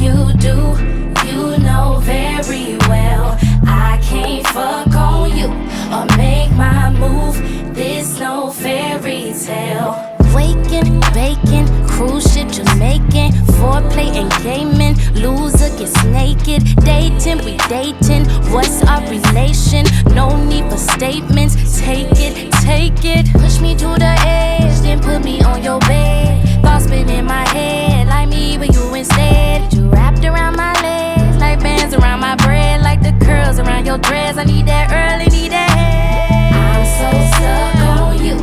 you do, you know very well. I can't fuck on you or make my move. This no fairy tale. Waking, baking, cruise ship Jamaican, foreplay and gaming, loser gets naked, dating, we dating, what's our relation? No need for statements, take it, take it. Push me to the edge, then put me on your bed. Thoughts spin in my head, like me but you instead. You wrapped around my legs, like bands around my bread, like the curls around your dress. I need that early, need that head. I'm so stuck on you,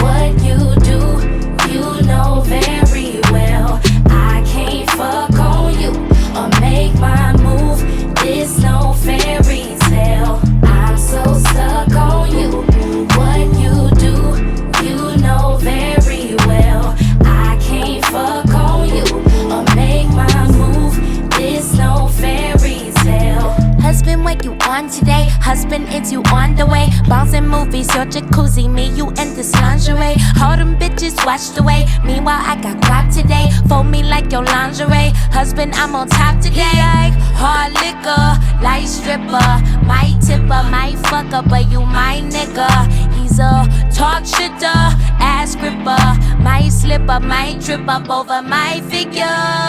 what you do, you know very well. I can't fuck on you or make my move. This no fairy tale. I'm so stuck on you. What you do, you know very well. I can't fuck on you or make my move. This no fairy tale. Husband, what you on today? Husband, it's you on the way. Bouncing movies, your jacuzzi, me, you, and this lingerie. All them bitches washed away. Meanwhile, I got guap today. Fold me like your lingerie. Husband, I'm on top today. Like hard liquor, light stripper, my tipper, my fucker, but you my nigga. He's a talk shitter, ass gripper, my slipper, my trip up over my figure.